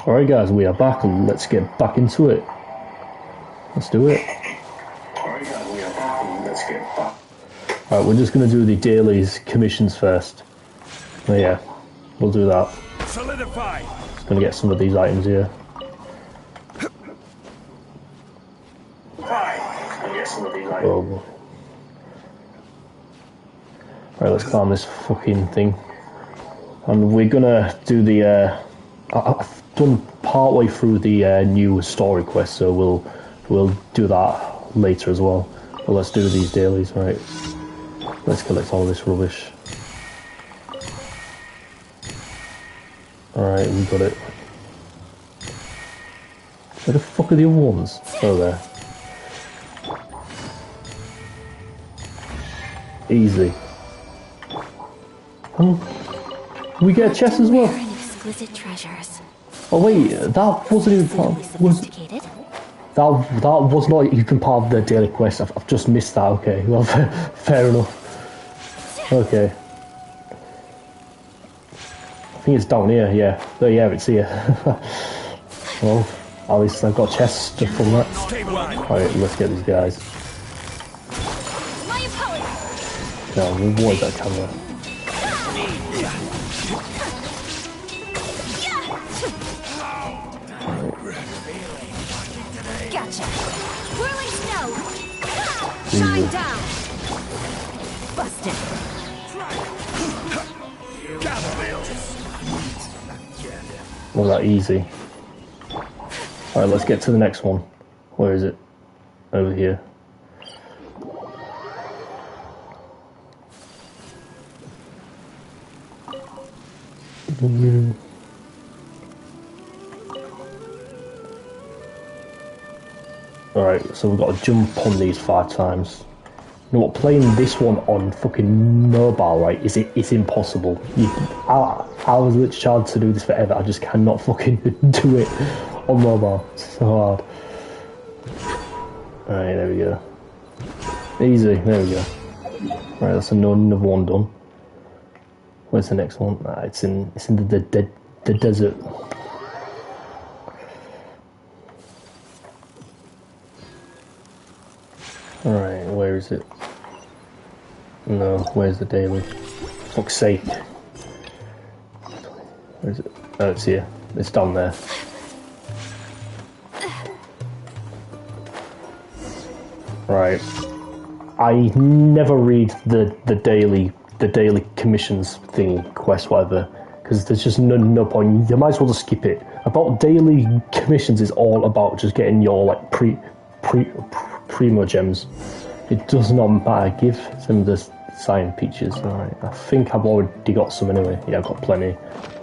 Alright guys, we are back and let's get back into it. Let's do it. Alright guys, we are back and let's get back. Alright, we're just going to do the dailies commissions first. Oh yeah, we'll do that. Solidify. Just going to get some of these items here. Oh. Alright, let's climb this fucking thing. And we're gonna do the, I've done partway through the new story quest, so we'll do that later as well. But let's do these dailies, right? Let's collect all this rubbish. Alright, we got it. Where the fuck are the other ones? Oh, there. Easy. We get a chest as well. Exquisite treasures. Oh wait, that wasn't even part. That was not even part of the daily quest. I've just missed that. Okay, well, fair enough. Okay. I think it's down here. Yeah. Oh yeah, it's here. Well, at least I've got a chest from that. Alright, let's get these guys. No, avoid that camera. Gotcha. Whirling snow. Shine down. Busted. Was that easy? Alright, let's get to the next one. Where is it? Over here. Alright, so we've got to jump on these 5 times. You know what, playing this one on fucking mobile, right, it's impossible. I was literally trying to do this forever, I just cannot fucking do it on mobile. It's so hard. Alright, there we go. Easy, there we go. Alright, that's another one done. Where's the next one? It's in the desert. Alright, where is it? No, where's the daily? Fuck's sake. Where is it? Oh, it's here. It's down there. Right. I never read the daily commissions thing, quest, whatever, because there's just no point. You might as well just skip it. About daily commissions is all about just getting your like primo gems. It does not matter. Give some of the cyan peaches. Alright, I think I've already got some anyway. Yeah, I've got plenty.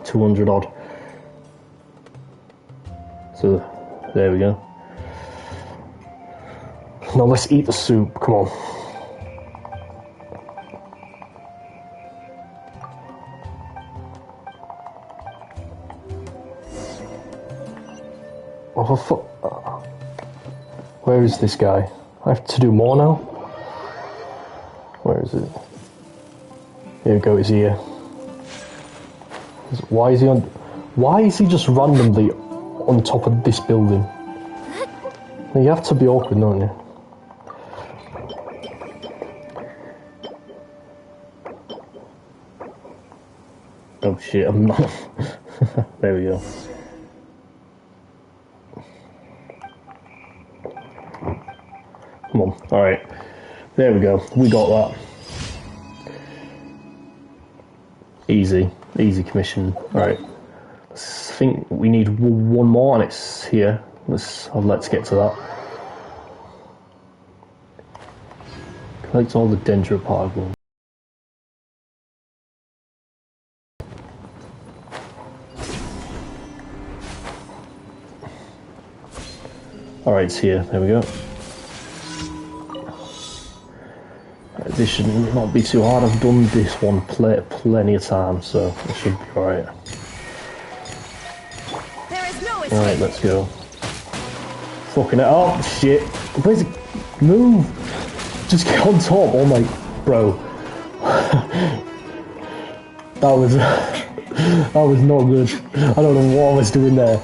200 odd. So there we go. Now let's eat the soup. Come on. Oh, fuck. Where is this guy? I have to do more now? Where is it? Here we go, he's here. Why is he just randomly on top of this building? You have to be awkward, don't you? Oh shit, I'm not. There we go. Come on, alright. There we go, we got that. Easy commission. Alright. I think we need one more and it's here. Let's get to that. Collect all the dendro particles. Alright, it's here. There we go. This should not be too hard. I've done this one plenty of times, so it should be alright. Alright, let's go. Fucking it up, shit. Where's it? Move! Just get on top. Oh my, bro. That was not good. I don't know what I was doing there.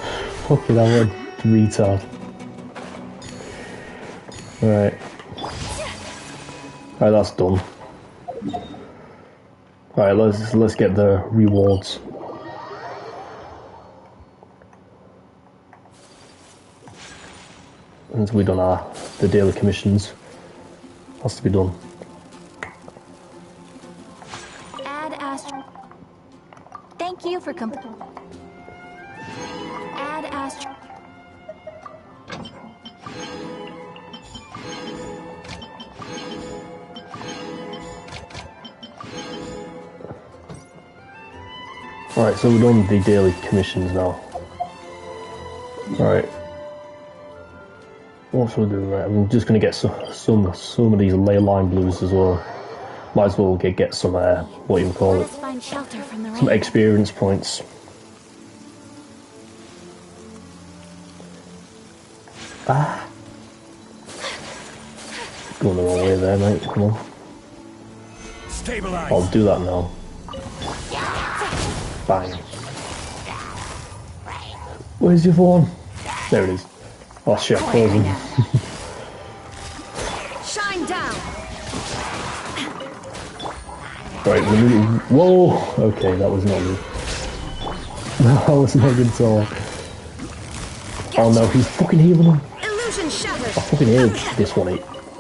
Fucking hell, what a retard. Right. Right, that's done. Right, let's get the rewards. And we done the daily commissions. Has to be done. Add Astro. Thank you for Add Astro. Right, so we've done the daily commissions now. Right. What should we do? Right, I'm just gonna get some of these ley line blues as well. Might as well get some what do you call it? Find shelter from the rain. Some experience points. Ah. Going the wrong way there, mate. Come on. Stabilize. I'll do that now. Bang. Where's your phone? There it is. Oh shit, frozen. Shine down. Right, whoa! Okay, that was not good. That was not good at all. Oh no, he's fucking healing him. Illusion shattered. I fucking hate this one.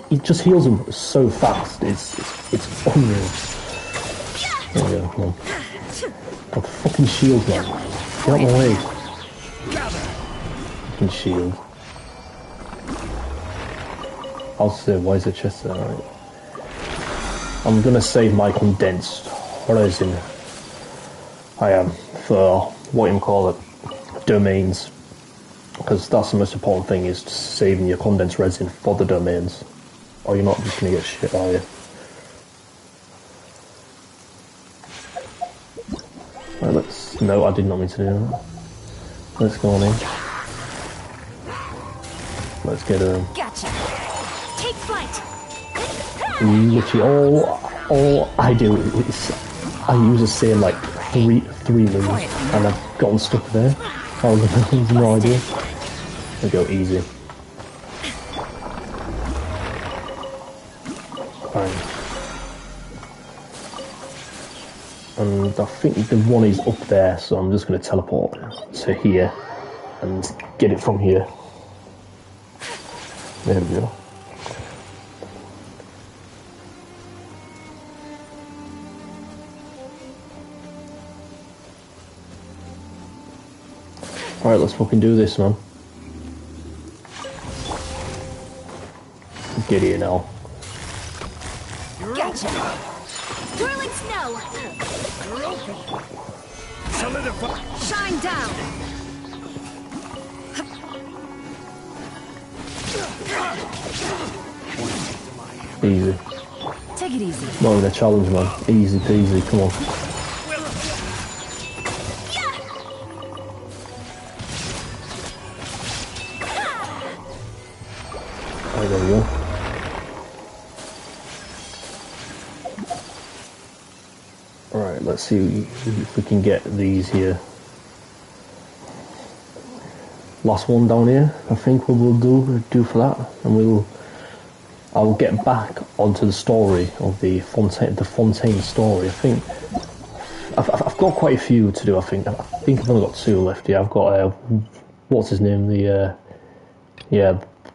He just heals him so fast. It's unreal. There we go, come on. Got fucking shield, man. Get out my way. Fucking shield. I'll say, why is the chest there? Right. I'm gonna save my condensed resin. I am for what you call it, domains, because that's the most important thing, is saving your condensed resin for the domains, or you're not just gonna get shit, are you? Right, no, I did not mean to do that. Let's go on in. Let's get Gotcha. Take flight. literally all I do is I use the same like three moves and I've gotten stuck there. I have no idea. We go easy. Bang. And I think the one is up there, so I'm just going to teleport to here and get it from here. There we go. Alright, let's fucking do this, man. Get here now. Gotcha. Whirling snow. Solidify. Shine down. Easy. Take it easy. Not even a challenge, man. Easy peasy, come on. Right, there we go. Alright, let's see if we can get these here. Last one down here, I think we will do for that, and I'll get back onto the story of the Fontaine story. I think I've got quite a few to do. I think I've only got 2 left. Yeah, I've got what's his name? The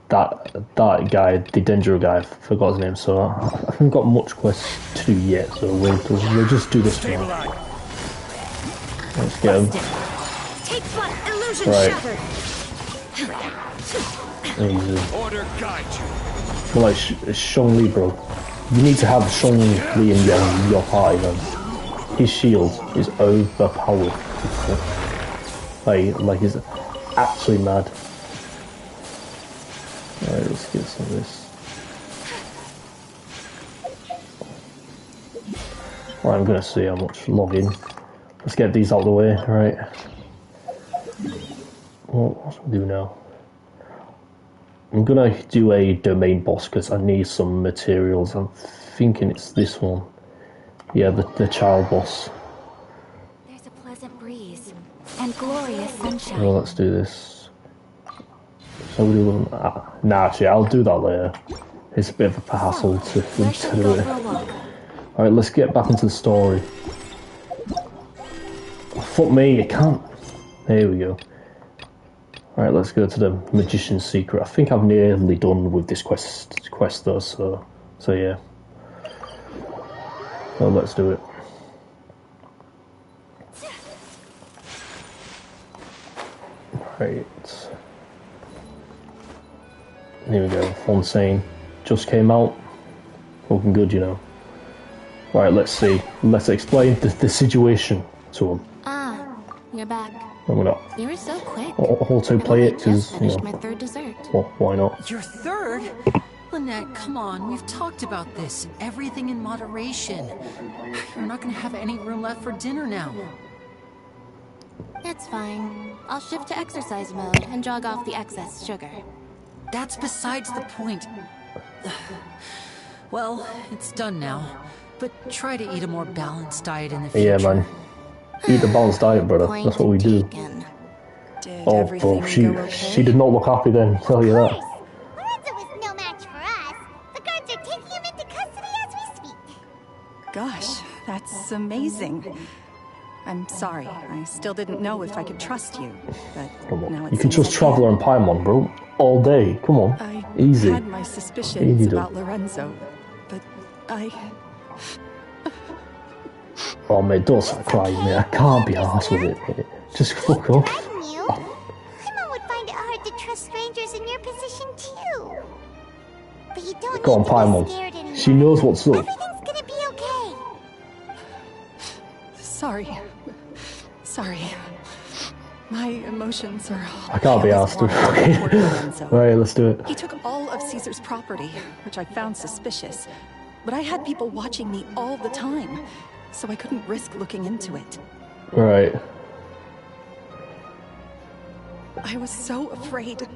that guy, the Dendro guy. I forgot his name. So I haven't got much quests to do yet. So we'll just do this one. Let's get him. Take flight. Illusion Right. shattered. Easy. Order guide you. Well, like Sean Lee, bro. You need to have Sean Lee in your party, man. His shield is overpowered. Like he's absolutely mad. Alright, let's get some of this. Alright, I'm gonna see how much login. Let's get these out of the way, right? What should we do now? I'm gonna do a domain boss because I need some materials. I'm thinking it's this one. Yeah, the child boss. There's a pleasant breeze and glorious sunshine. Well, let's do this. Nobody will. Nah, actually, I'll do that later. It's a bit of a hassle to Where should we do go it. for a walk? Alright, let's get back into the story. Fuck me, I can't. There we go. Alright, let's go to the Magician's Secret. I think I've nearly done with this quest though, so yeah. So let's do it. Right. Here we go. Fontaine just came out. Looking good, you know. Right, let's see. Let's explain the situation to him. Ah, you're back. And we're not You were so quick. auto play it I just because, you finished know, my third dessert. well, why not? Your third? Lynette, come on. We've talked about this. Everything in moderation. You're not going to have any room left for dinner now. That's fine. I'll shift to exercise mode and jog off the excess sugar. That's besides the point. Well, it's done now. But try to eat a more balanced diet in the future. Yeah, man. Eat the balanced diet, brother. Point That's what we do. taken. Did Oh, everything bro, go okay? she did not look happy then, tell you that. Lorenzo was no match for us. The guards are taking him into custody as we speak. Gosh, that's amazing. I'm sorry. I still didn't know if I could trust you, but Come on. now it You can seems trust okay. Traveler and Paimon, bro. All day. Come on. I Easy. had my suspicions Easy, dude. about Lorenzo, but I... Oh, mate, don't start crying, mate. I can't be arsed with it, mate. Just fuck off. I knew. My mom would find it hard to trust strangers in your position too. But you don't Go on, need to be Paimon. scared anymore. She knows what's up. Everything's gonna be okay. Sorry. Sorry. My emotions are... I can't be arsed with toward it. Lorenzo. Alright, let's do it. He took all of Caesar's property, which I found suspicious. But I had people watching me all the time, so I couldn't risk looking into it. Right. I was so afraid.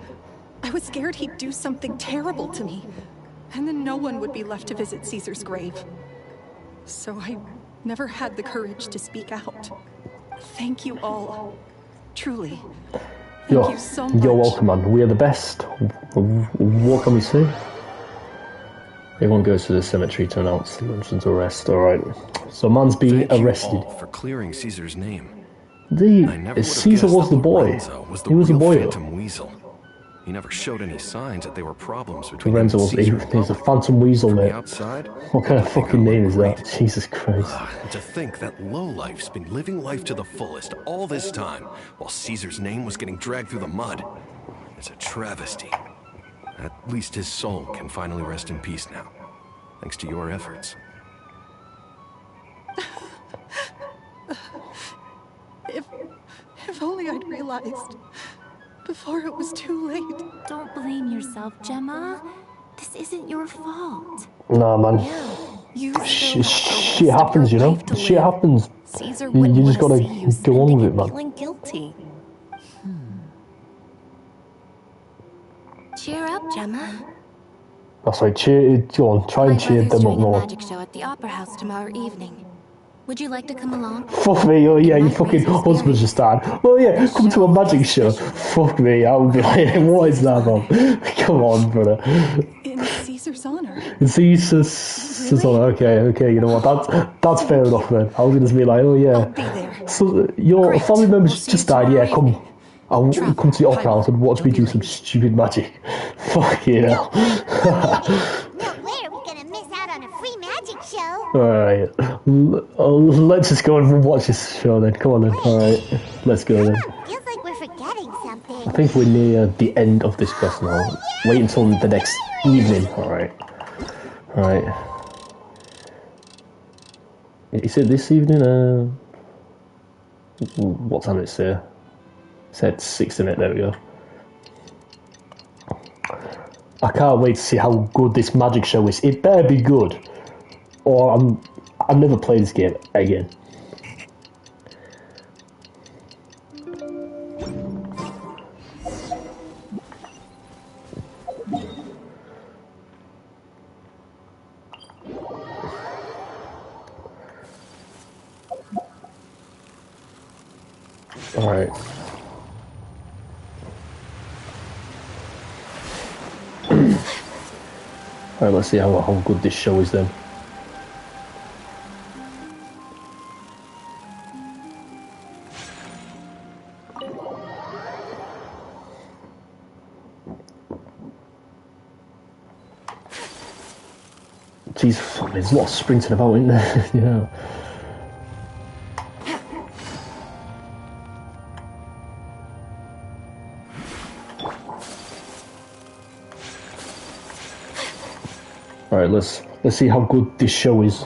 I was scared he'd do something terrible to me. And then no one would be left to visit Caesar's grave. So I never had the courage to speak out. Thank you all. Truly. Thank you so much. You're welcome, man. We are the best. What can we say? Everyone goes to the cemetery to announce Lorenzo's arrest. Alright. So man's being Thank you arrested. all for clearing Caesar's name. I The never would have Caesar guessed was the that boy. Lorenzo was the He was a real boy. Phantom Weasel. He never showed any signs that there were problems between Lorenzo him was and Caesar. he's a phantom weasel, From the mate. outside, What kind of I think fucking I name look is great. that? Jesus Christ. And to think that lowlife's been living life to the fullest all this time, while Caesar's name was getting dragged through the mud. It's a travesty. At least his soul can finally rest in peace now, thanks to your efforts. If only I'd realized before it was too late. Don't blame yourself, Gemma. This isn't your fault. Nah, man. You Shit happens, you know? Shit happens. Caesar You wouldn't just want to gotta see you go on spending with it, and man. feeling guilty. Cheer up, Gemma. That's right, go on, try My and cheer brother's them up doing a more. magic show at the Opera House tomorrow evening. Would you like to come along? Fuck me, oh yeah, It your might fucking raise your husband spirits. just died. Oh yeah, come to a magic show. Fuck me, I would be like, what is that, man? Come on, brother. in Caesar's honor. Jesus, okay, you know what, that's fair enough, man. I was gonna be like, oh I'll yeah. be there. So, your Great. family members We'll see just you died, yeah, tomorrow come. I'll Travel, come to the opera house and watch Don't me be do some late. stupid magic. Fuck you know. No way are we gonna miss out on a free magic show. Alright, let's just go and watch this show then. Come on then. Alright, let's go then. Feels like we're forgetting something. I think we're near the end of this quest now. Wait until the next evening. Alright. Is it this evening? What time did it say? It said 6 in it, there we go. I can't wait to see how good this magic show is. It better be good. Or I'll never play this game again. Alright. Alright, let's see how good this show is then. Jesus, there's a lot of sprinting about, isn't there? Yeah. Alright, let's see how good this show is.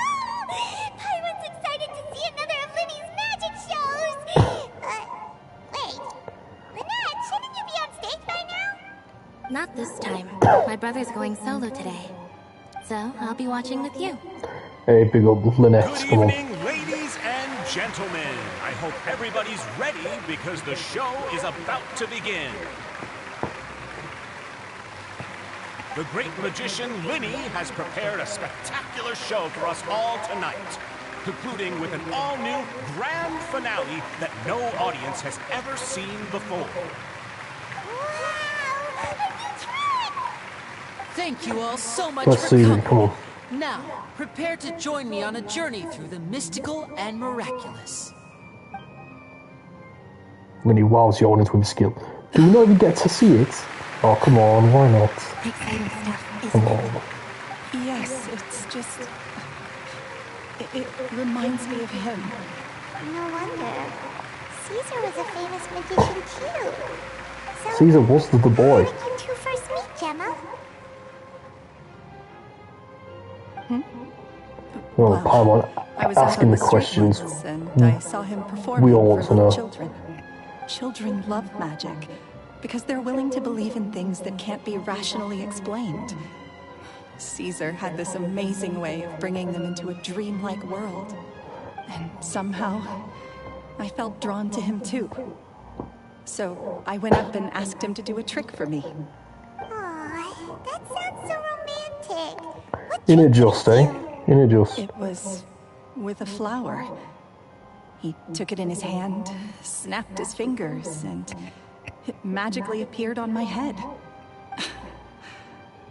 Everyone's excited to see another of Linny's magic shows! Wait. Lynette, shouldn't you be on stage by now? Not this time. My brother's going solo today. So, I'll be watching with you. Hey, big up Lynette, Good come on. evening, ladies and gentlemen. I hope everybody's ready because the show is about to begin. The great magician Linny has prepared a spectacular show for us all tonight, concluding with an all-new grand finale that no audience has ever seen before. Thank you all so much Let's for see, coming. come on. Now, prepare to join me on a journey through the mystical and miraculous. When he wows the audience with his skill. Do we not even get to see it? Oh, come on, why not? Exciting stuff, Come isn't it? on. Yes, it's just... It reminds me of him. No wonder. Caesar was a famous magician too. So, Caesar was the boy. how did you two first meet, Gemma? Well, Paimon, I was out asking on the street questions. once, and I saw him perform We all for want to little know. children. Children love magic because they're willing to believe in things that can't be rationally explained. Caesar had this amazing way of bringing them into a dreamlike world. And somehow, I felt drawn to him too. So I went up and asked him to do a trick for me. Aw, that sounds so romantic. What In it trick just, did he eh? do? In it just. It was with a flower. He took it in his hand, snapped his fingers, and it magically appeared on my head.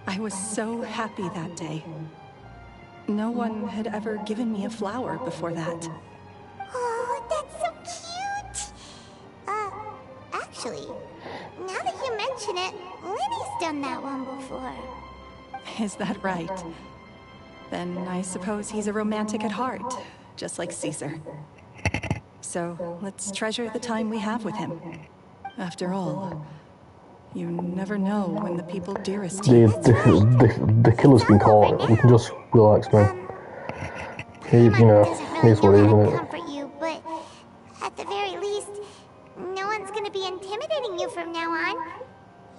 I was so happy that day. No one had ever given me a flower before that. Oh, that's so cute! Actually, now that you mention it, Linny's done that one before. Is that right? Then I suppose he's a romantic at heart, just like Caesar. So let's treasure the time we have with him. After all, you never know when the people dearest to you. The killer's been caught. We can just relax, man. You know, Doesn't it is what it is, know isn't how to it? comfort you, but at the very least, no one's gonna be intimidating you from now on.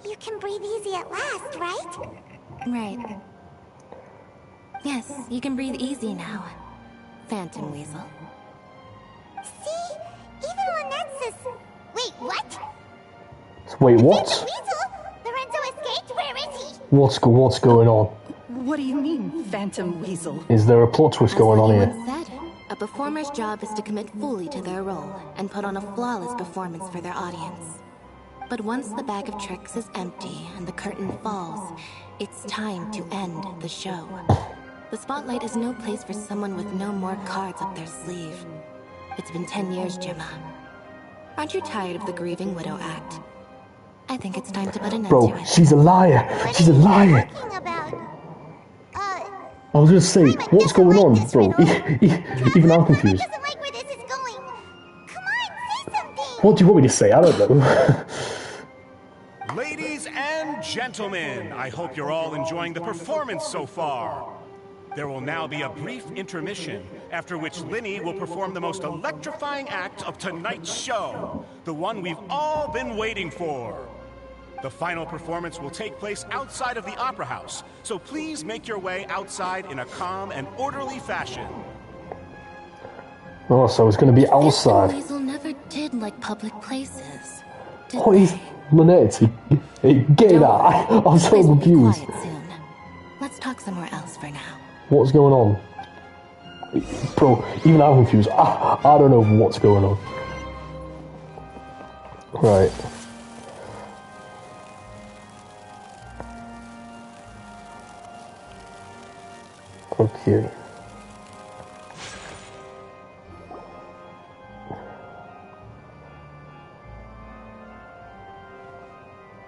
You can breathe easy at last, right? Right. Yes, you can breathe easy now. Phantom Weasel. See? Even Lynette says... Wait, what? Wait, The what? weasel? Lorenzo escaped? Where is he? What's going on? What do you mean, Phantom Weasel? Is there a plot twist As going on Lenny here? once said, a performer's job is to commit fully to their role and put on a flawless performance for their audience. But once the bag of tricks is empty and the curtain falls, it's time to end the show. The spotlight is no place for someone with no more cards up their sleeve. It's been 10 years, Gemma. Aren't you tired of the grieving widow act? I think it's time to put an end Bro, to it. she's a liar. She's a liar. Talking about... I was gonna say, Paimon what's doesn't going like on, this bro? riddle. Even I'm Paimon confused. doesn't like where this is going. Come on, say something. What do you want me to say? I don't know. Ladies and gentlemen, I hope you're all enjoying the performance so far. There will now be a brief intermission, after which Linny will perform the most electrifying act of tonight's show, the one we've all been waiting for. The final performance will take place outside of the Opera House, so please make your way outside in a calm and orderly fashion. Oh, so it's gonna be Phantom outside. Weasel never did like public places, did What is they? Lynette? Get it out. I'm so Please be confused. quiet soon. Let's talk somewhere else for now. What's going on? Bro, even I'm confused. I don't know what's going on. Right. Okay.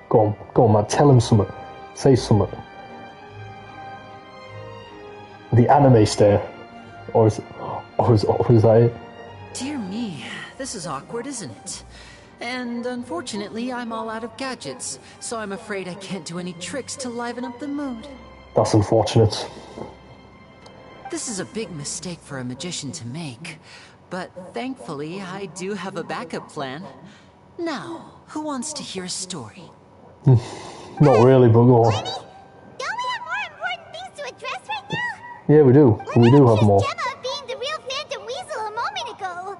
Go on, Matt. Tell him something. Say something. The anime stare, or is that it? Dear me, this is awkward, isn't it? And unfortunately, I'm all out of gadgets, so I'm afraid I can't do any tricks to liven up the mood. That's unfortunate. This is a big mistake for a magician to make, but thankfully, I do have a backup plan. Now, who wants to hear a story? Not really, but go on. Don't we have more important things to address right now? Yeah, we do. We do have more. Gemma being the real Phantom Weasel a moment ago.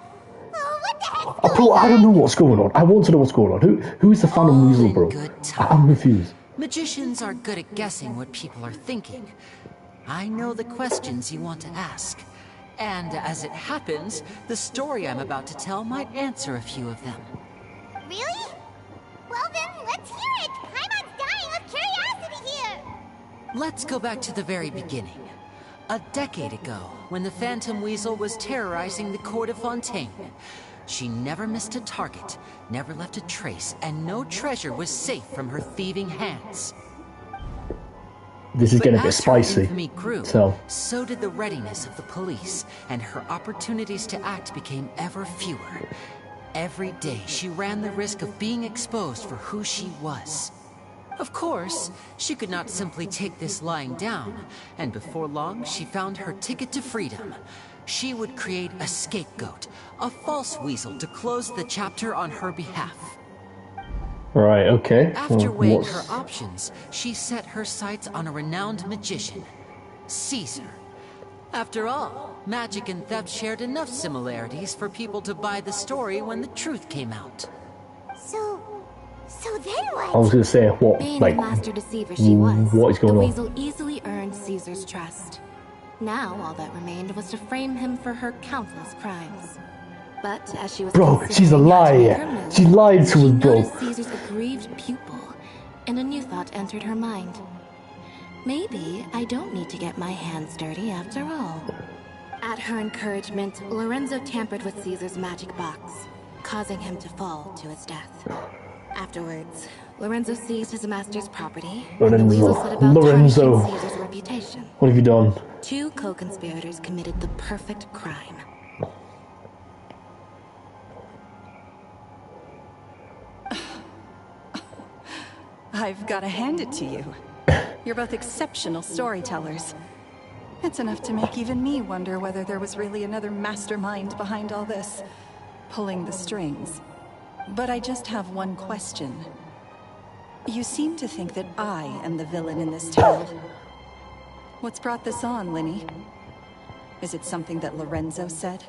Oh, what the heck? Bro, I don't know what's going on. I want to know what's going on. Who's the Phantom All Weasel, in bro? good time. I'm confused. Magicians are good at guessing what people are thinking. I know the questions you want to ask. And as it happens, the story I'm about to tell might answer a few of them. Really? Well then, let's hear it. Paimon's dying of curiosity here. Let's go back to the very beginning. A decade ago, when the Phantom Weasel was terrorizing the court of Fontaine. She never missed a target, never left a trace, and no treasure was safe from her thieving hands. This is But getting a bit as her spicy. infamy grew, so did the readiness of the police, and her opportunities to act became ever fewer. Every day, she ran the risk of being exposed for who she was. Of course, she could not simply take this lying down, and before long, she found her ticket to freedom. She would create a scapegoat, a false weasel to close the chapter on her behalf. Right, okay. After weighing her options, she set her sights on a renowned magician, Caesar. After all, magic and theft shared enough similarities for people to buy the story when the truth came out. So then what? I was going to say, what, Being like, the master deceiver she was, what is going the on? weasel easily earned Caesar's trust. Now, all that remained was to frame him for her countless crimes. But as she was Bro, she's a liar. She lied to us, bro. noticed Caesar's aggrieved pupil, and a new thought entered her mind. Maybe I don't need to get my hands dirty after all. At her encouragement, Lorenzo tampered with Caesar's magic box, causing him to fall to his death. Afterwards, Lorenzo seized his master's property, and the weasel set about Lorenzo. tarnishing Caesar's reputation. What have you done? Two co-conspirators committed the perfect crime. I've got to hand it to you. You're both exceptional storytellers. It's enough to make even me wonder whether there was really another mastermind behind all this, pulling the strings. But I just have one question. You seem to think that I am the villain in this tale. What's brought this on, Linny? Is it something that Lorenzo said?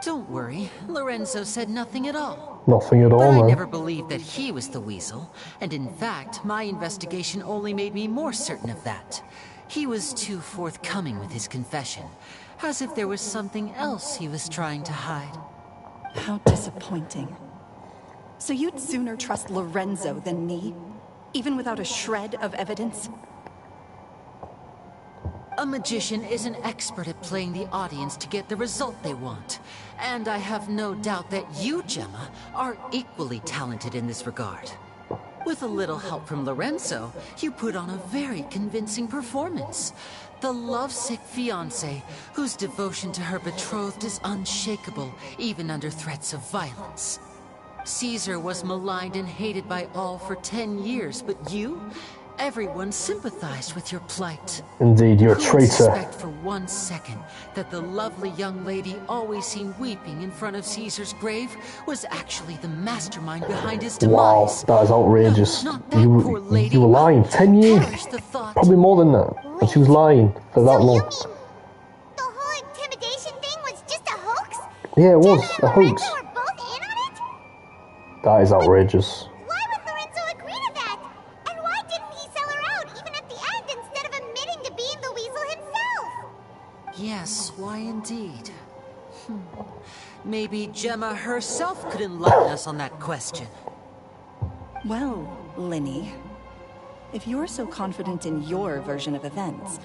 Don't worry, Lorenzo said nothing at all. Nothing at all, But I man. never believed that he was the weasel, and in fact, my investigation only made me more certain of that. He was too forthcoming with his confession, as if there was something else he was trying to hide. How disappointing. So you'd sooner trust Lorenzo than me? Even without a shred of evidence? A magician is an expert at playing the audience to get the result they want. And I have no doubt that you, Gemma, are equally talented in this regard. With a little help from Lorenzo, you put on a very convincing performance. The lovesick fiancé, whose devotion to her betrothed is unshakable, even under threats of violence. Caesar was maligned and hated by all for 10 years, but you? Everyone sympathized with your plight. Indeed, you're a Who would traitor. suspect for 1 second that the lovely young lady always seen weeping in front of Caesar's grave was actually the mastermind behind his Wow, demise? that is outrageous. No, not that poor lady. You were lying. 10 years. Perish the thought. Probably more than that. And she was lying for that So long. you mean the whole intimidation thing was just a hoax? Yeah, it was Gemma a and hoax. Lorenzo were both in on it? That is outrageous. Why would Lorenzo agree to that? And why didn't he sell her out even at the end instead of admitting to being the weasel himself? Yes, why indeed? Maybe Gemma herself could enlighten us on that question. Well, Linny, if you're so confident in your version of events,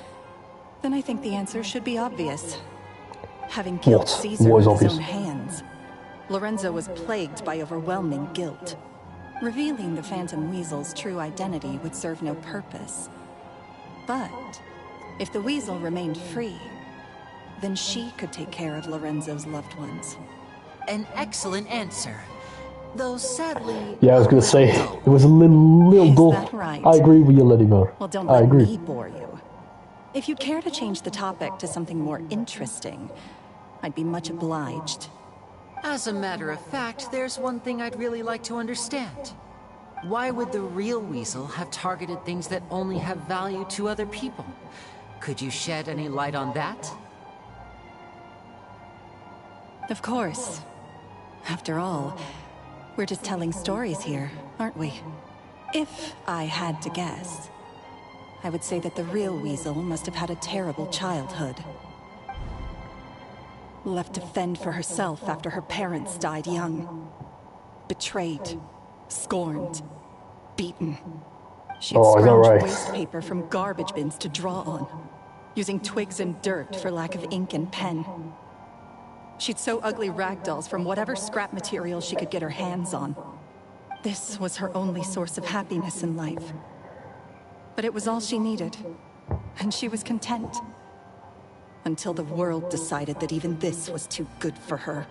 Then I think the answer should be obvious. Having killed What Caesar was with obvious? his own hands, Lorenzo was plagued by overwhelming guilt. Revealing the Phantom Weasel's true identity would serve no purpose. But if the Weasel remained free, then she could take care of Lorenzo's loved ones. An excellent answer. Though sadly... Yeah, I was going to say, it was a little dull. Is that right? I agree with you, Ladybird. Well, don't I let agree. me bore you. If you'd care to change the topic to something more interesting, I'd be much obliged. As a matter of fact, there's one thing I'd really like to understand. Why would the real Weasel have targeted things that only have value to other people? Could you shed any light on that? Of course. After all, we're just telling stories here, aren't we? If I had to guess, I would say that the real Weasel must have had a terrible childhood. Left to fend for herself after her parents died young. Betrayed, scorned, beaten. She'd Oh, is that scrounged right? waste paper from garbage bins to draw on, using twigs and dirt for lack of ink and pen. She'd sew ugly rag dolls from whatever scrap material she could get her hands on. This was her only source of happiness in life. But it was all she needed, and she was content. Until the world decided that even this was too good for her.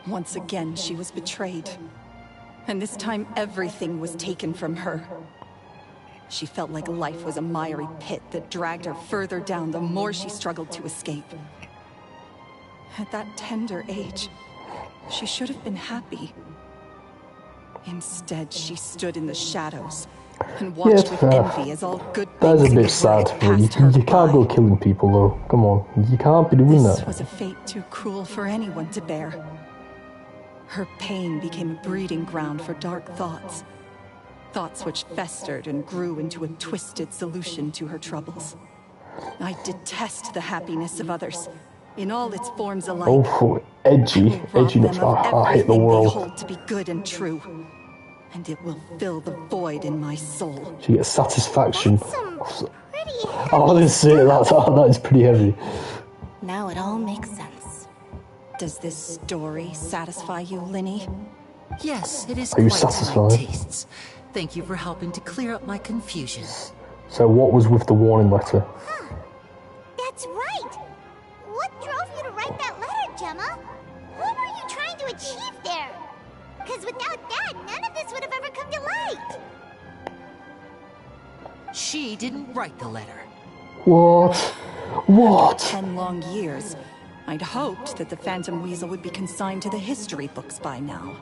Once again, she was betrayed. And this time, everything was taken from her. She felt like life was a miry pit that dragged her further down the more she struggled to escape. At that tender age, she should have been happy. Instead, she stood in the shadows and watched with envy as all good things That's a in bit the sad. world passed her You can't go by. killing people, though. Come on, you can't be doing This that. was a fate too cruel for anyone to bear. Her pain became a breeding ground for dark thoughts. Thoughts which festered and grew into a twisted solution to her troubles. I detest the happiness of others, in all its forms alike. Oh, edgy. It will rob Edginess. them of I hate the everything they world. hold to be good and true. And it will fill the void in my soul. She gets satisfaction. Some pretty Oh, this is it. That is pretty heavy. Now it all makes sense. Does this story satisfy you, Linny? Yes, it is Are you quite to my satisfied? tastes. Thank you for helping to clear up my confusion. So what was with the warning letter? That's right! What drove you to write that letter, Gemma? What were you trying to achieve there? Because without that, none of this would have ever come to light. She didn't write the letter. What? What? 10 long years, I'd hoped that the Phantom Weasel would be consigned to the history books by now.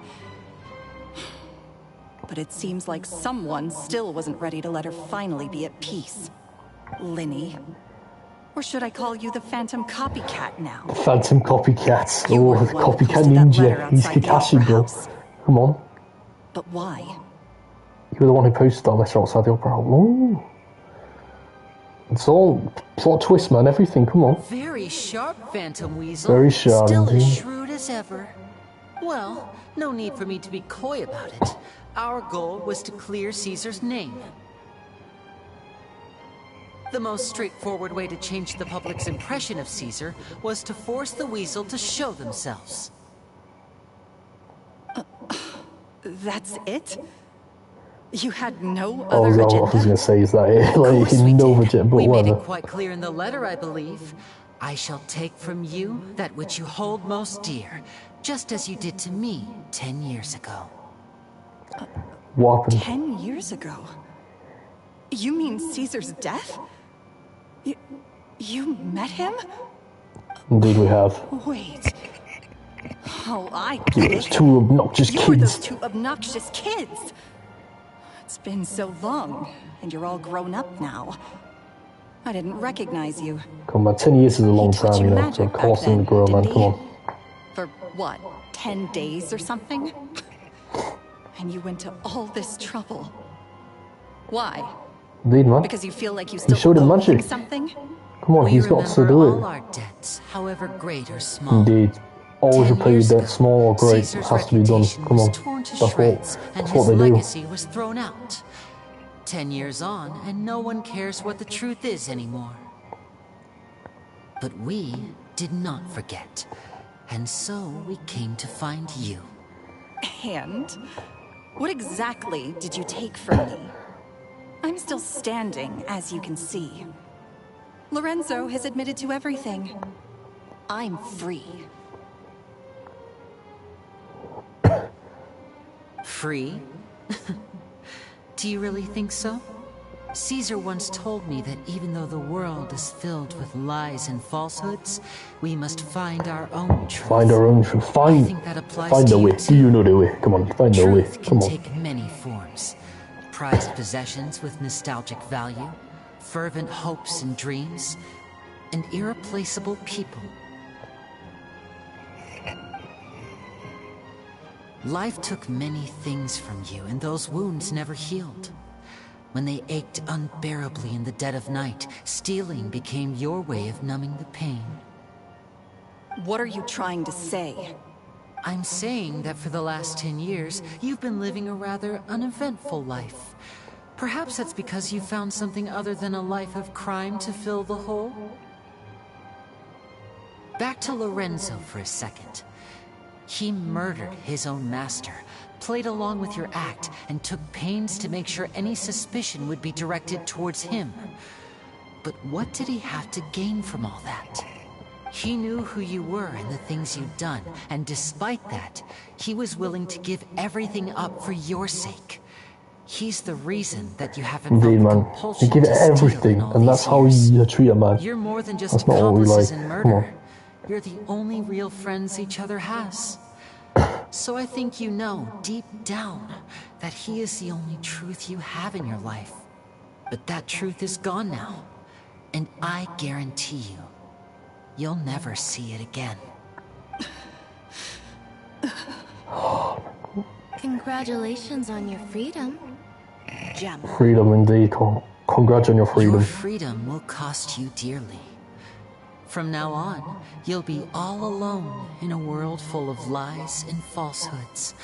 But it seems like someone still wasn't ready to let her finally be at peace. Linny. Or should I call you the Phantom Copycat now? Phantom copycat. You Oh, were the the one who copycat posted that letter ninja. He's outside the Kakashi, Opera bro. House. Come on. But why? You were the one who posted that letter outside the opera house. Ooh. It's all plot twist, man. Everything. Come on. Very sharp, Phantom Weasel. Very sharp Still as indeed. shrewd as ever. Well, no need for me to be coy about it. Our goal was to clear Caesar's name. The most straightforward way to change the public's impression of Caesar was to force the Weasel to show themselves. That's it? You had no Oh, other is that what I was agenda? going to say? Is that it? Of course we Like, no did. budget, but We made whatever. it quite clear in the letter, I believe. I shall take from you that which you hold most dear, just as you did to me 10 years ago. What happened? 10 years ago? You mean Caesar's death? You met him? Indeed, we have. Wait. Oh, I You get those it. two obnoxious You're those kids. two obnoxious kids. It's been so long, and you're all grown up now. I didn't recognize you. Come on, 10 years is a long He taught time, you you know. magic So back call them then, the girl, man. didn't Come he? on. For what, 10 days or something? And you went to all this trouble. Why? Indeed, man. Because you feel like you still showed him owe magic. him something? Come on, We he's got to remember do all it. our debts, however great or small. Indeed. Always 10 repay years that ago, small or great. It Caesar's has to be done. reputation Come was on. torn to That's shreds, and what his they do. legacy was thrown out. 10 years on, and no one cares what the truth is anymore. But we did not forget. And so we came to find you. And? What exactly did you take from me? I'm still standing, as you can see. Lorenzo has admitted to everything. I'm free. Free? Do you really think so? Caesar once told me that even though the world is filled with lies and falsehoods, we must find our own truth. Find our own truth. I think that applies find to the way. you too. Do you know the way? Come on, find the way. Truth Come can on. take many forms. Prized possessions with nostalgic value, fervent hopes and dreams, and irreplaceable people. Life took many things from you, and those wounds never healed. When they ached unbearably in the dead of night, stealing became your way of numbing the pain. What are you trying to say? I'm saying that for the last 10 years, you've been living a rather uneventful life. Perhaps that's because you found something other than a life of crime to fill the hole? Back to Lorenzo for a second. He murdered his own master, played along with your act, and took pains to make sure any suspicion would be directed towards him. But what did he have to gain from all that? He knew who you were and the things you'd done, and despite that, he was willing to give everything up for your sake. He's the reason that you haven't Indeed, felt the man. compulsion You give to steal everything, in all and these that's how years. you treat a man. You're more than just That's not what we accomplices like. in Come on. murder. You're the only real friends each other has. So I think you know, deep down, that he is the only truth you have in your life. But that truth is gone now. And I guarantee you, you'll never see it again. Congratulations on your freedom, Gemma. Freedom, indeed. Congrats on your freedom. Your freedom will cost you dearly. From now on, you'll be all alone in a world full of lies and falsehoods.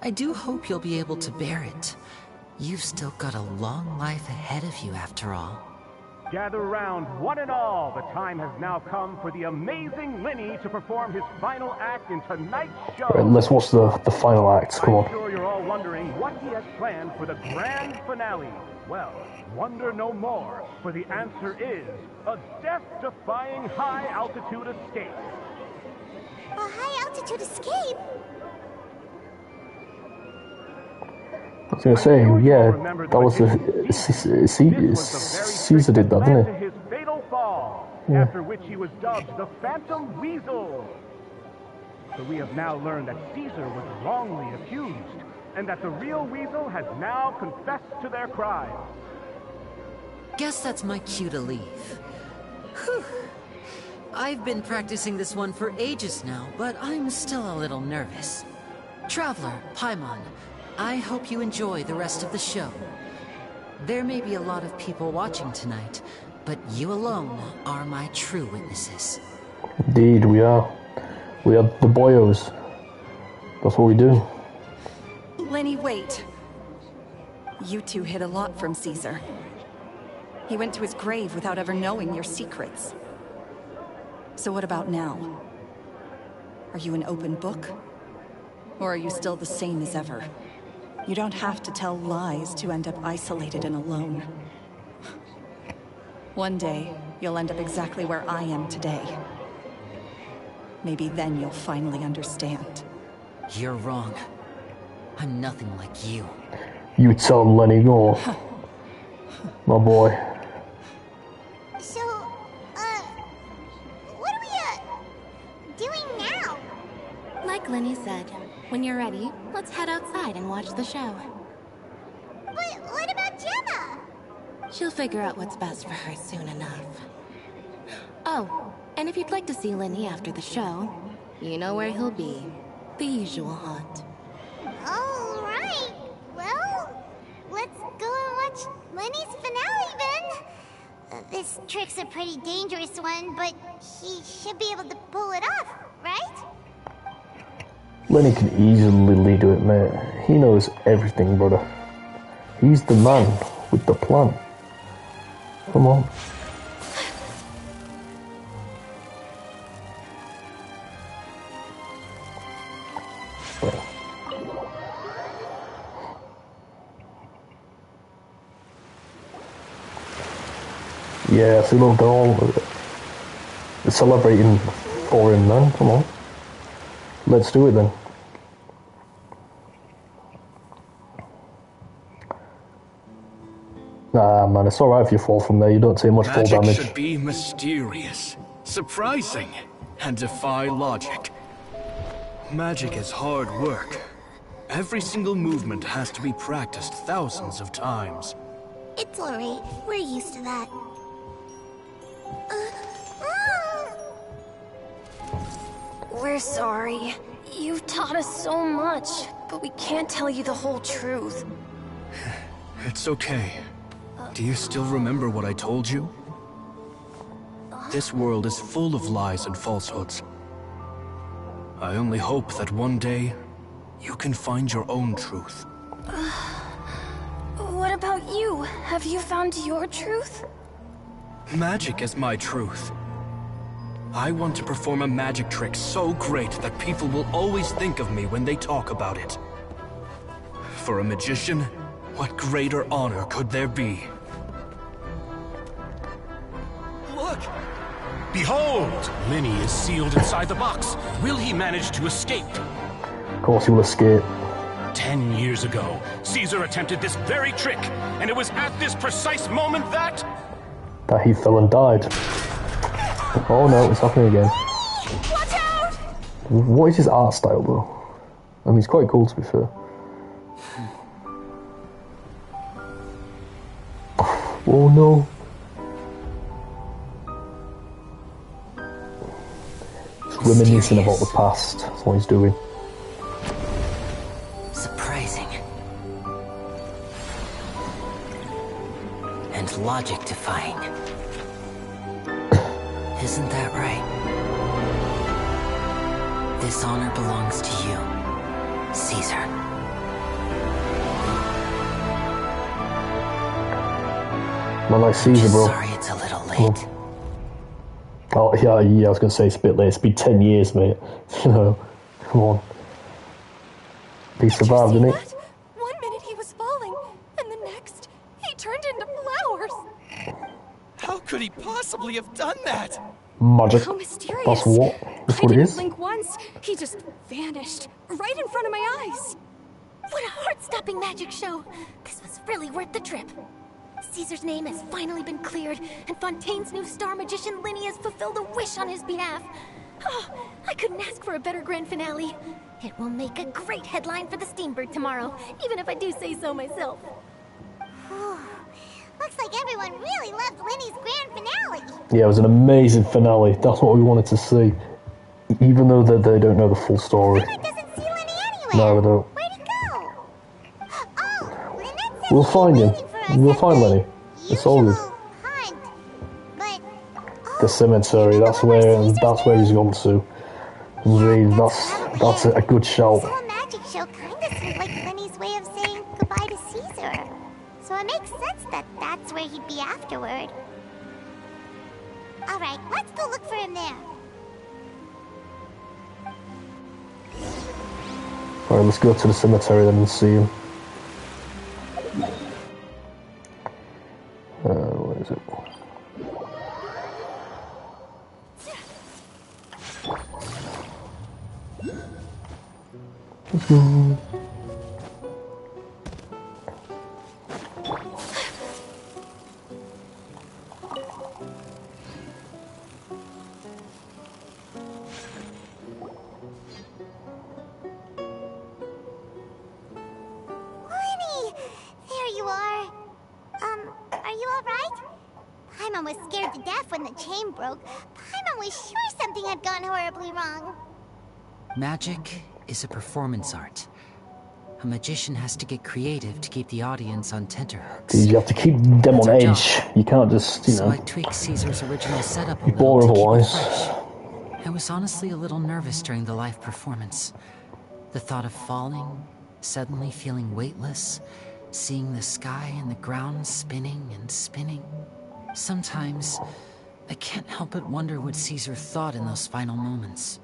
I do hope you'll be able to bear it. You've still got a long life ahead of you after all. Gather round, one and all. The time has now come for the amazing Lenny to perform his final act in tonight's show. Right, let's watch the final acts. Come I'm on. sure you're all wondering what he has planned for the grand finale. Well, wonder no more, for the answer is a death-defying high-altitude escape. A high-altitude escape? I was going to say, yeah, that was Caesar did that, didn't To he? his fatal fall, Yeah. after which he was dubbed the Phantom Weasel. So we have now learned that Caesar was wrongly accused, and that the real Weasel has now confessed to their crimes. Guess that's my cue to leave. Whew. I've been practicing this one for ages now, but I'm still a little nervous. Traveler, Paimon, I hope you enjoy the rest of the show. There may be a lot of people watching tonight, but you alone are my true witnesses. Indeed, we are. We are the boyos. That's what we do. Lenny, wait. You two hid a lot from Caesar. He went to his grave without ever knowing your secrets. So what about now? Are you an open book? Or are you still the same as ever? You don't have to tell lies to end up isolated and alone. One day, you'll end up exactly where I am today. Maybe then you'll finally understand. You're wrong. I'm nothing like you. You tell him, Lenny, go. My boy. So, what are we, doing now? Like Lenny said, when you're ready, let's head outside and watch the show. But what about Gemma? She'll figure out what's best for her soon enough. Oh, and if you'd like to see Lenny after the show, you know where he'll be. The usual haunt. All right. Well, let's go and watch Lenny's finale then. This trick's a pretty dangerous one, but he should be able to pull it off, right? Lenny can easily do it, mate. He knows everything, brother. He's the man with the plan. Come on. Yeah, see, look, they're all celebrating for him, man. Come on. Let's do it then. Nah, man, it's alright if you fall from there. You don't take much fall damage. Magic should be mysterious, surprising, and defy logic. Magic is hard work. Every single movement has to be practiced thousands of times. It's alright. We're used to that. We're sorry. You've taught us so much, but we can't tell you the whole truth. It's okay. Do you still remember what I told you? This world is full of lies and falsehoods. I only hope that one day, you can find your own truth. What about you? Have you found your truth? Magic is my truth. I want to perform a magic trick so great that people will always think of me when they talk about it. For a magician, what greater honor could there be? Look! Behold! Lenny is sealed inside the box. Will he manage to escape? Of course he will escape. 10 years ago, Caesar attempted this very trick, and it was at this precise moment that he fell and died. Oh no, it's happening again. Watch out! What is his art style though? I mean, it's quite cool to be fair. Oh no. He's reminiscing about the past. That's what he's doing. Surprising. And logic defying. Isn't that right? This honor belongs to you, Caesar. Not like Caesar, bro. Sorry it's a little late. Oh, yeah, I was going to say it's a bit late. It's been 10 years, mate. You know, come on. He survived, didn't he? One minute he was falling, and the next, he turned into flowers. How could he possibly have done that? Magic. How mysterious. That's what? That's I what it didn't is? blink once. He just vanished right in front of my eyes. What a heart-stopping magic show! This was really worth the trip. Caesar's name has finally been cleared, and Fontaine's new star magician Linny has fulfilled a wish on his behalf. Oh, I couldn't ask for a better grand finale. It will make a great headline for the Steambird tomorrow, even if I do say so myself. Looks like everyone really loved Linny's grand finale. Yeah, it was an amazing finale. That's what we wanted to see. Even though they don't know the full story. Lynette doesn't see Linny anywhere. No, they don't. Where'd he go? Oh, Lynette said We'll she was find him. waiting for us We'll at find the Lenny. It's all good. usual hunt. But, The cemetery. That's where he's gone to. Indeed, that's a good shout. this whole magic show kinda seemed like Lenny's way of saying goodbye to Caesar. So it makes sense that that's where he'd be afterward. Alright, let's go look for him there. Alright, let's go to the cemetery then and see him. Where is it? Let's go. Lenny! There you are. Are you alright? Paimon was scared to death when the chain broke. Paimon was sure something had gone horribly wrong. Magic is a performance art. A magician has to get creative to keep the audience on tenterhooks. You have to keep them That's on our edge. job. You can't just, So I tweaked Caesar's original setup a be little bored to keep it otherwise. fresh. I was honestly a little nervous during the live performance. The thought of falling, suddenly feeling weightless, seeing the sky and the ground spinning and spinning. Sometimes, I can't help but wonder what Caesar thought in those final moments.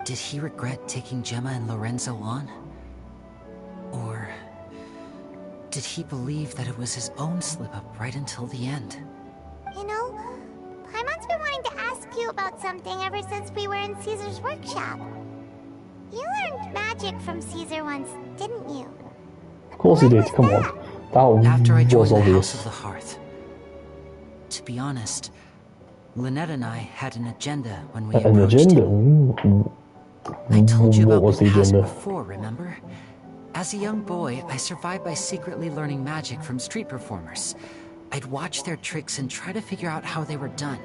Did he regret taking Gemma and Lorenzo on? Or did he believe that it was his own slip-up right until the end? You know, Paimon's been wanting to ask you about something ever since we were in Caesar's workshop. You learned magic from Caesar once, didn't you? Of course he did, come on. That After I joined was the obvious. House of the Hearth. To be honest, Lynette and I had an agenda when we An approached agenda? him. I told you What about was my the past agenda? before, remember? As a young boy, I survived by secretly learning magic from street performers. I'd watch their tricks and try to figure out how they were done.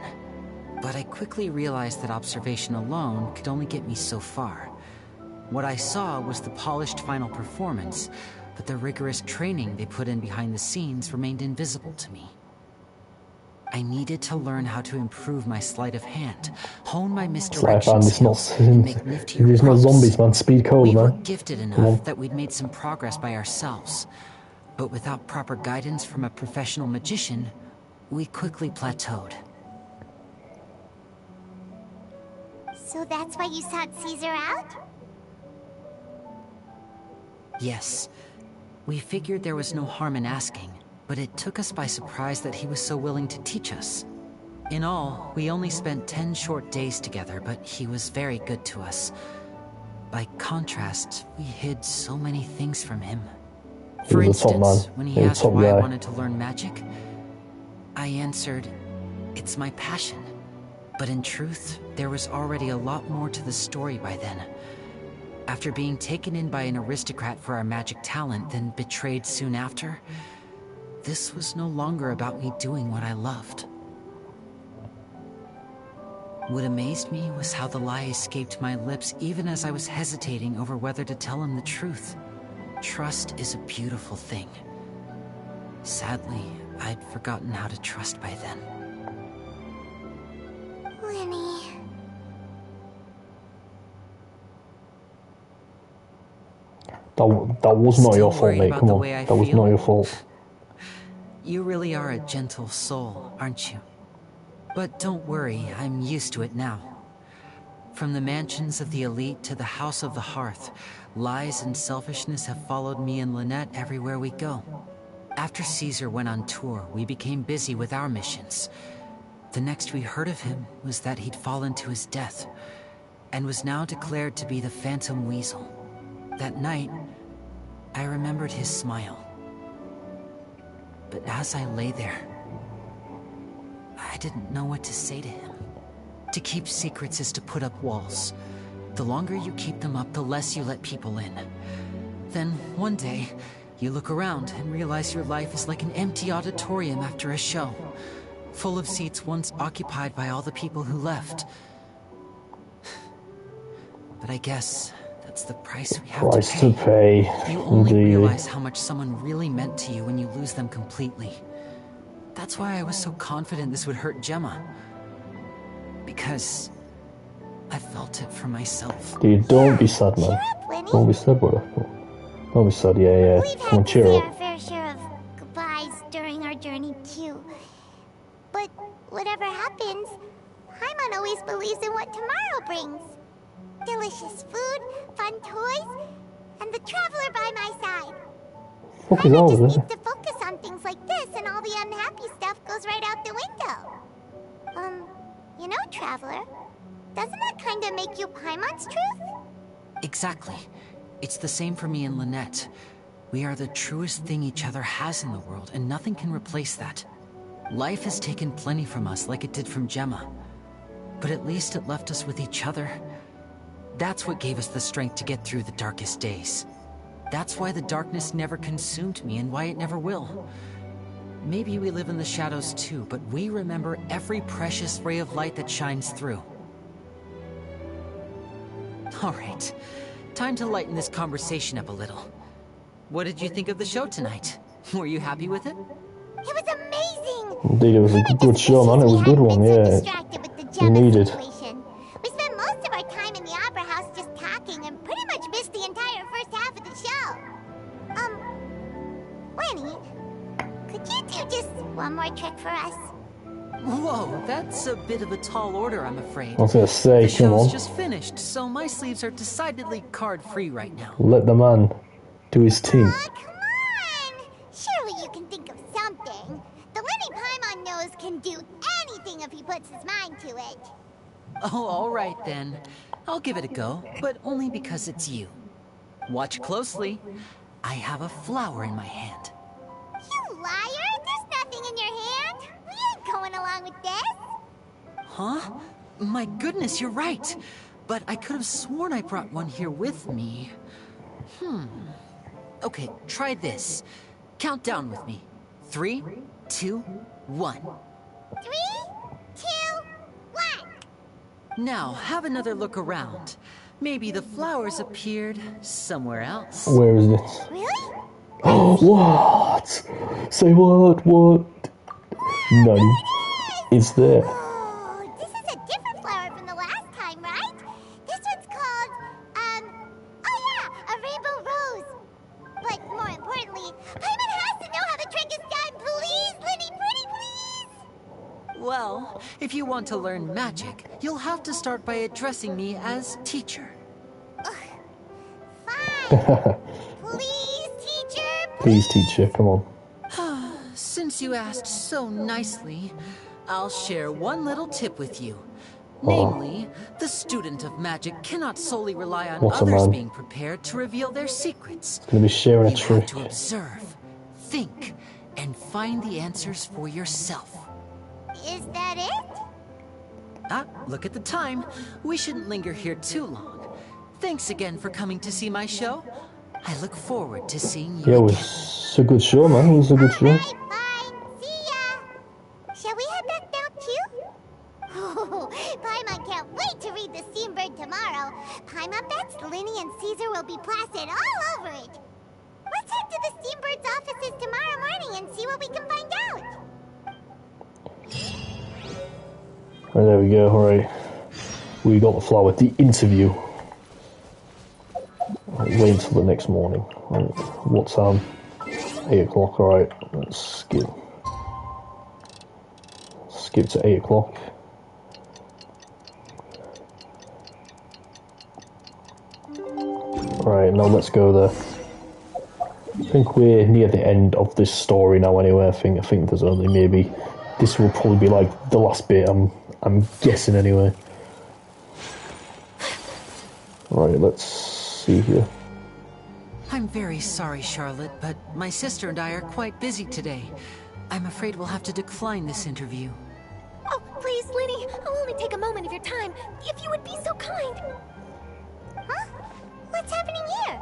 But I quickly realized that observation alone could only get me so far. What I saw was the polished final performance, but the rigorous training they put in behind the scenes remained invisible to me. I needed to learn how to improve my sleight of hand, hone my misdirection skills, and make niftier It's not props. zombies, man. Speed code, We were man. gifted enough that we'd made some progress by ourselves. But without proper guidance from a professional magician, we quickly plateaued. So that's why you sought Caesar out? Yes. We figured there was no harm in asking, but it took us by surprise that he was so willing to teach us. In all, we only spent 10 short days together, but he was very good to us. By contrast, we hid so many things from him. For was a top instance, man. when He he was a asked top why I guy. wanted to learn magic, I answered, "It's my passion." But in truth, there was already a lot more to the story by then. After being taken in by an aristocrat for our magic talent, then betrayed soon after, this was no longer about me doing what I loved. What amazed me was how the lie escaped my lips even as I was hesitating over whether to tell him the truth. Trust is a beautiful thing. Sadly, I'd forgotten how to trust by then. Lenny. That was not Still your fault, worried mate. about Come the on. way I That was feel? not your fault. You really are a gentle soul, aren't you? But don't worry, I'm used to it now. From the mansions of the elite to the House of the Hearth, lies and selfishness have followed me and Lynette everywhere we go. After Caesar went on tour, we became busy with our missions. The next we heard of him was that he'd fallen to his death, and was now declared to be the Phantom Weasel. That night, I remembered his smile. But as I lay there, I didn't know what to say to him. To keep secrets is to put up walls. The longer you keep them up, the less you let people in. Then, one day, you look around and realize your life is like an empty auditorium after a show, full of seats once occupied by all the people who left. But I guess that's the price we have Price to to pay. You only Indeed. realize how much someone really meant to you when you lose them completely. That's why I was so confident this would hurt Gemma. Because I felt it for myself. Dude, don't be sad, man. Lenny. Don't be sad, brother. Don't be sad, yeah. We've Come on, had to cheer say up. our fair share of goodbyes during our journey, too. But whatever happens, Paimon always believes in what tomorrow brings. Delicious food, fun toys, and the Traveler by my side. Fuck is Paimon all just this? needs to focus on things like this, and all the unhappy stuff goes right out the window. You know, Traveler, doesn't that kind of make you Paimon's truth? Exactly. It's the same for me and Lynette. We are the truest thing each other has in the world, and nothing can replace that. Life has taken plenty from us, like it did from Gemma. But at least it left us with each other. That's what gave us the strength to get through the darkest days. That's why the darkness never consumed me, and why it never will. Maybe we live in the shadows too, but we remember every precious ray of light that shines through. All right, time to lighten this conversation up a little. What did you think of the show tonight? Were you happy with it? It was amazing! Indeed, it was a good show, man. It was a good one, So yeah. distracted with the Gemma Needed. situation. We spent most of our time in the opera house just talking and pretty much missed the entire first half of the show. Lenny, could you do just one more trick for us? Whoa, that's a bit of a tall order, I'm afraid. I was gonna say, The come on. show's just finished, so my sleeves are decidedly card-free right now. Let the man do his thing. Aw, come on! Surely you can think of something. The Lenny Paimon knows can do anything if he puts his mind to it. Oh, all right then. I'll give it a go, but only because it's you. Watch closely. I have a flower in my hand. You liar! There's nothing in your hand. We ain't going along with this. Huh? My goodness, you're right. But I could have sworn I brought one here with me. Okay, try this. Count down with me. 3, 2, 1. 3, 2, 1. Now, have another look around. Maybe the flowers appeared somewhere else. Where is this? Really? What? Say what? What? None. It's there. Oh, this is a different flower from the last time, right? This one's called, oh yeah, a rainbow rose. But more importantly, Paimon has to know how the trick is done. Please, Lenny, pretty please. Well, if you want to learn magic, you'll have to start by addressing me as teacher. Fine. Please, teacher. Please, teacher, come on. Since you asked so nicely, I'll share one little tip with you. Namely, the student of magic cannot solely rely on What a others man. being prepared to reveal their secrets. Gonna be sharing a You have trick. to observe, think, and find the answers for yourself. Is that it? Ah, look at the time. We shouldn't linger here too long. Thanks again for coming to see my show. I look forward to seeing you Yeah, it again. was a good show, man. It was a good show. Alright, fine. See ya. Shall we head back now too? Oh, Paimon can't wait to read the Steambird tomorrow. Paimon bets Lenny and Caesar will be plastered all over it. Let's head to the Steambird's offices tomorrow morning and see what we can find out. And there we go, alright. We got the flower. The interview. Right, wait until the next morning. Right, what time? 8 o'clock, alright. Let's skip. Skip to 8 o'clock. Right, now let's go there. I think we're near the end of this story now anyway. I think there's only maybe... This will probably be like the last bit, I'm guessing anyway. Right, let's see here. I'm very sorry, Charlotte, but my sister and I are quite busy today. I'm afraid we'll have to decline this interview. Oh, please, Lenny, I'll only take a moment of your time, if you would be so kind. Huh? What's happening here?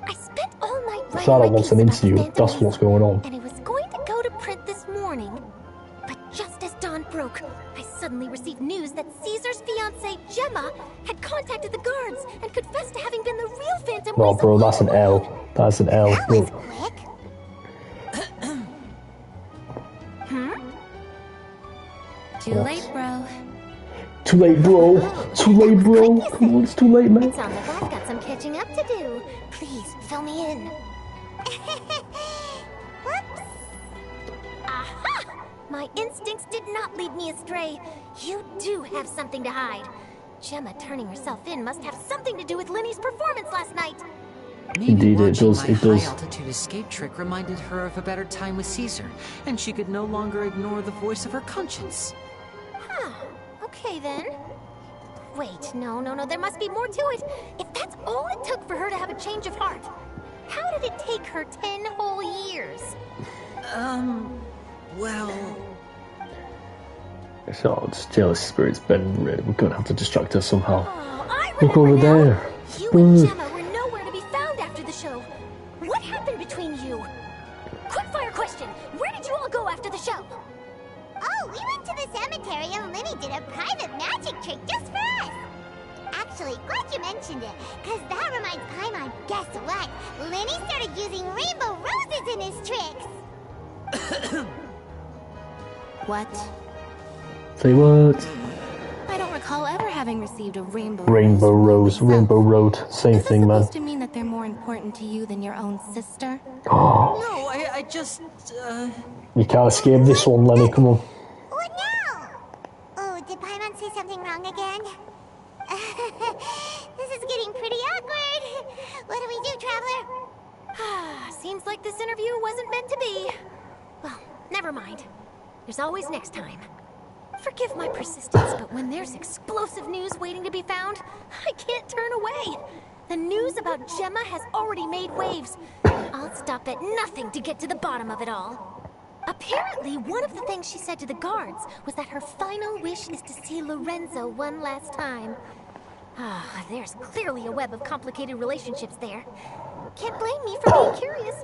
I spent all night writing Charlotte my wants piece an about the interview, Phantom that's what's going on. and it was going to go to print this morning. But just as dawn broke, I suddenly received news that Caesar's fiancée, Gemma, had contacted the guards and confessed to having been the real Phantom. No, bro, that's an L. That's an L. That was quick. Too late, bro. Too late, bro. Too late, bro. Come on, it's too late, man. It sounds like I've got some catching up to do. Please, fill me in. Whoops. Aha! My instincts did not lead me astray. You do have something to hide. Gemma turning herself in must have something to do with Lenny's performance last night. Maybe Indeed, it watching does, my it does. high-altitude escape trick reminded her of a better time with Caesar, and she could no longer ignore the voice of her conscience. Huh. Okay, then. Wait, no, there must be more to it. If that's all it took for her to have a change of heart, how did it take her 10 whole years? Well... So, it's jealous spirits, Ben. We're gonna have to distract her somehow. Oh, I Look remember over now. there. You and Look. Gemma were nowhere to be found after the show. What happened between you? Quickfire question. Where did you all go after the show? Oh, we went to the cemetery and Lenny did a private magic trick just for us. Actually, glad you mentioned it, because that reminds Paimon, guess what? Lenny started using rainbow roses in his tricks. What? Say what? I don't recall ever having received a rainbow Rainbow Road. Same Is this thing, man. supposed to mean that they're more important to you than your own sister? Oh, No, I just, you can't escape this one, Lenny. Come on. Traveler? Seems like this interview wasn't meant to be. Well, never mind. There's always next time. Forgive my persistence, but when there's explosive news waiting to be found, I can't turn away. The news about Gemma has already made waves. I'll stop at nothing to get to the bottom of it all. Apparently, one of the things she said to the guards was that her final wish is to see Lorenzo one last time. There's clearly a web of complicated relationships there. Can't blame me for being curious.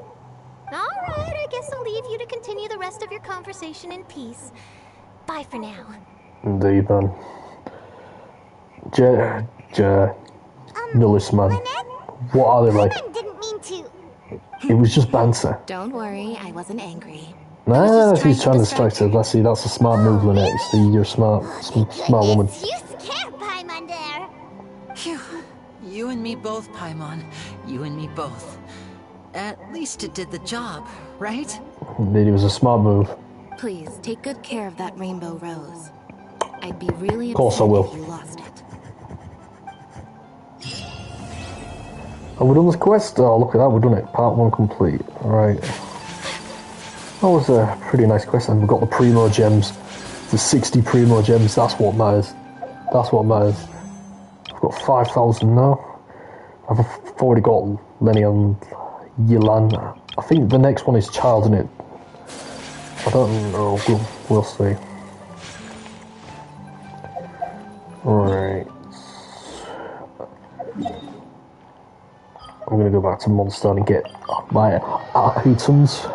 All right, I guess I'll leave you to continue the rest of your conversation in peace. Bye for now. Indeed, man. Nullis, man. Lynette? What are they like? Paimon didn't mean to. It was just banter. Don't worry, I wasn't angry. Nah, he's trying to distract her. Let's see, that's a smart move, Lynette. See, you're a smart woman. You scared Paimon there. Phew. You and me both, Paimon. You and me both. At least it did the job, right? Indeed, it was a smart move. Please, take good care of that rainbow rose. I'd be really Of course I upset will. if you lost it. Oh, we've done this quest? Oh, look at that, we've done it. Part 1 complete. Alright. That was a pretty nice quest, and we've got the Primo Gems. The 60 Primo Gems, that's what matters. That's what matters. I've got 5,000 now. I've already got Lenny and Yelan. I think the next one is Child, in it. I don't know, we'll see. Alright. I'm gonna go back to Mondstadt and get my items.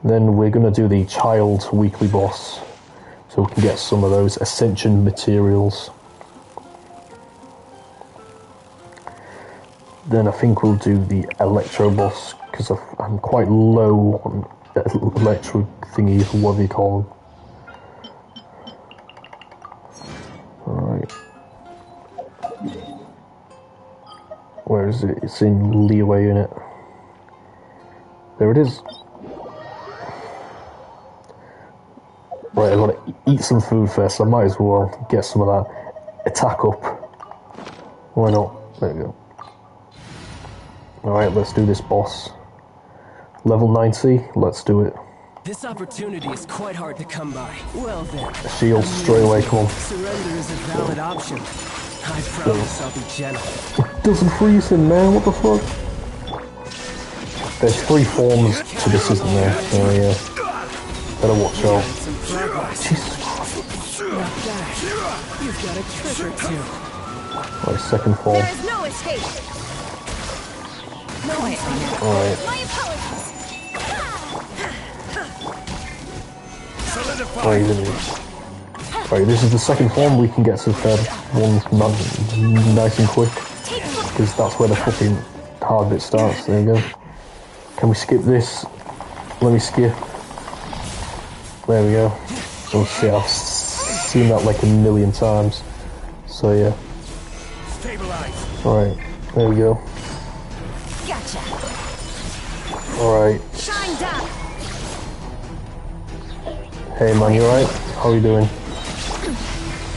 Then we're gonna do the Child weekly boss, so we can get some of those Ascension materials. Then I think we'll do the Electro boss, because I'm quite low on Electro thingy, whatever you call them. Alright. Where is it? It's in Leeway Unit. There it is. Right, I've got to eat some food first, so I might as well get some of that attack up. Why not? There we go. Alright, let's do this boss. Level 90, let's do it. This opportunity is quite hard to come by. Well then. Shield straight away, come on. Surrender is a valid option. I promise I'll be gentle. It doesn't freeze him, man, what the fuck? There's 3 forms to this, isn't there? Oh yeah. Better watch out. Jesus Christ. Not bad. You've got a trick or two. Right, second form. There is no escape. No escape. Alright. My apologies. Right, right, this is the second form. We can get to the third one nice and quick, because that's where the fucking hard bit starts. There you go. Can we skip this? Let me skip. There we go. Oh shit, I've seen that like a million times. So yeah. Alright, there we go. Gotcha. Alright. Shine down. Hey man, you alright? How are you doing?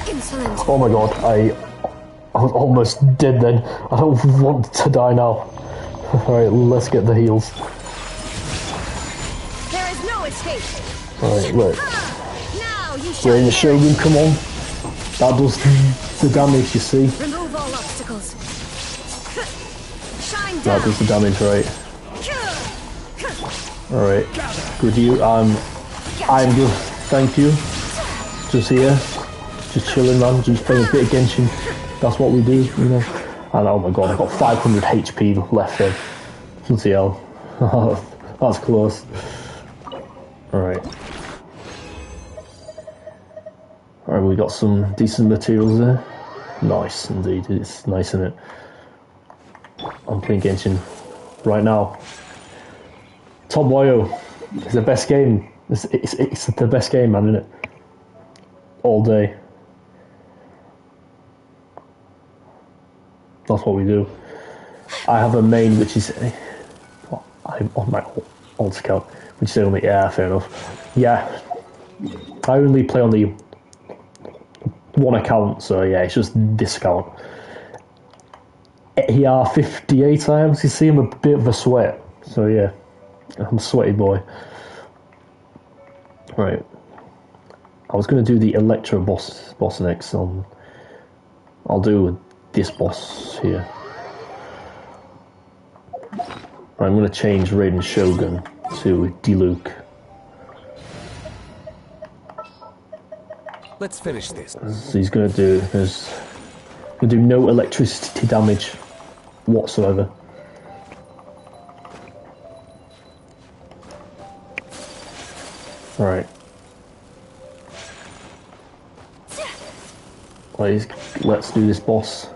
Insolent. Oh my god, I was almost dead then. I don't want to die now. Alright, let's get the heals. There is no escape. Alright, look. Now you We're in the shall Shogun, come on. That does the damage, you see. remove all obstacles. Shine down. That does the damage, right. Alright. Good you. I'm good, thank you. Just here. Just chilling, man. Just playing a bit of Genshin. That's what we do, you know. And oh my god, I've got 500 HP left then. Bloody hell. That's close. Alright. Alright, we got some decent materials there. Nice, indeed. It's nice, isn't it? I'm playing Genshin right now. Top Wayo. It's the best game. It's the best game, man, isn't it? All day. That's what we do. I have a main which is I'm on my old account, which is only fair enough. Yeah, I only play on the one account, so yeah, it's just this account. ER 58 times. You see, I'm a bit of a sweat. So yeah, I'm a sweaty boy. Right. I was going to do the Electro boss next. I'll do this boss here. I'm going to change Raiden Shogun to Diluc. Let's finish this. So he's going to do no electricity damage whatsoever. Right. Let's do this boss.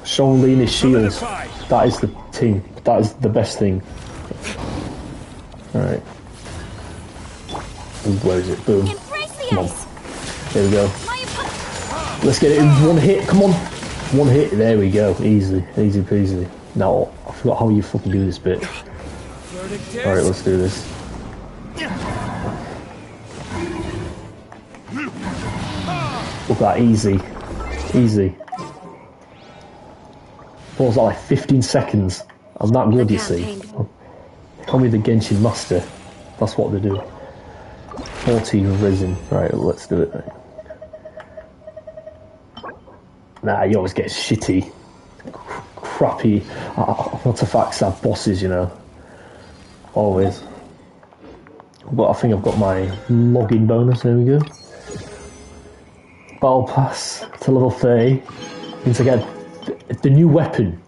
Shaolin is shields. That is the thing. That is the best thing. Alright. Where is it? Boom. Come on. There we go. Let's get it in one hit. Come on. One hit. There we go. Easy. Easy peasy. Now, I forgot how you fucking do this bit. Alright, let's do this. Look at that. Easy. Easy. What was that, like 15 seconds? I'm that good, you see. Call me the Genshin master. That's what they do. 14 resin. Right, let's do it. Nah, you always get shitty, crappy artifacts have bosses, you know. Always. But I think I've got my login bonus. There we go. Battle pass to level 30. Means I get the new weapon.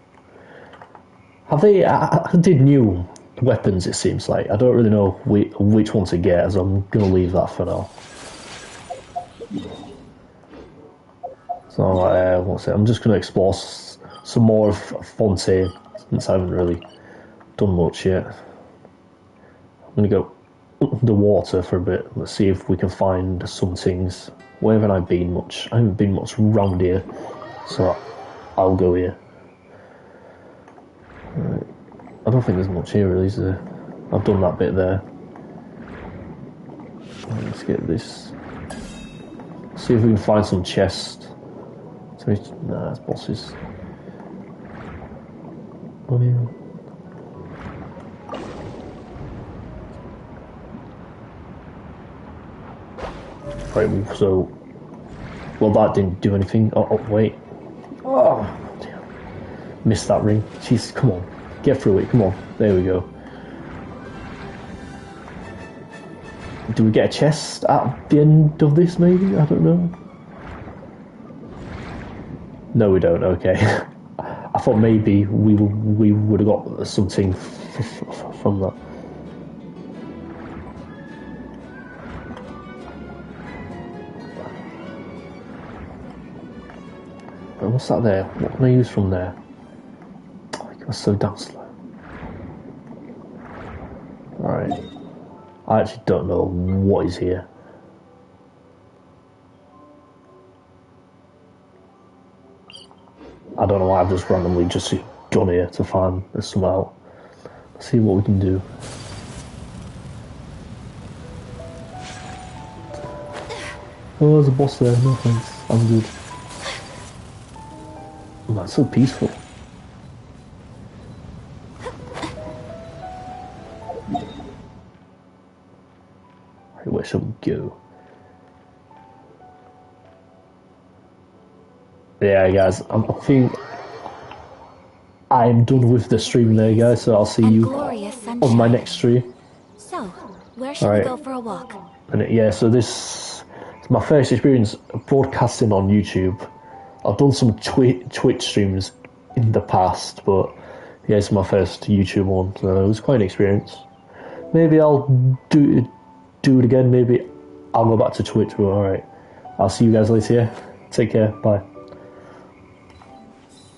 Have they? I did new weapons. It seems like I don't really know which one to get, so I'm gonna leave that for now. So what's it? I'm just gonna explore some more of Fontaine since I haven't really done much yet. I'm gonna go underwater for a bit. Let's see if we can find some things. Where haven't I been much? I haven't been much round here, so I'll go here. Right. I don't think there's much here really, is there? I've done that bit there. Right, let's get this. See if we can find some chest. Nah, it's bosses. Oh yeah. Right, so... Well, that didn't do anything. Oh wait. Oh, damn. Missed that ring. Jeez, come on. Get through it, come on. There we go. Do we get a chest at the end of this, maybe? I don't know. No, we don't, okay. I thought maybe we would have got something from that. What's that there? What can I use from there? Oh, it was so damn slow. Alright. I actually don't know what is here. I don't know why I've just randomly just gone here to find some out. Let's see what we can do. Oh, there's a boss there. No thanks. I'm good. Oh, that's so peaceful. Right, where shall we go? Yeah, guys, I think I'm done with the stream there, guys, so I'll see you on my next stream. So, where should we go for a walk? And yeah, so this is my first experience broadcasting on YouTube. I've done some Twitch streams in the past, but yeah, it's my first YouTube one, so it was quite an experience. Maybe I'll do it again, maybe I'll go back to Twitch, but alright. I'll see you guys later, yeah? Take care, bye.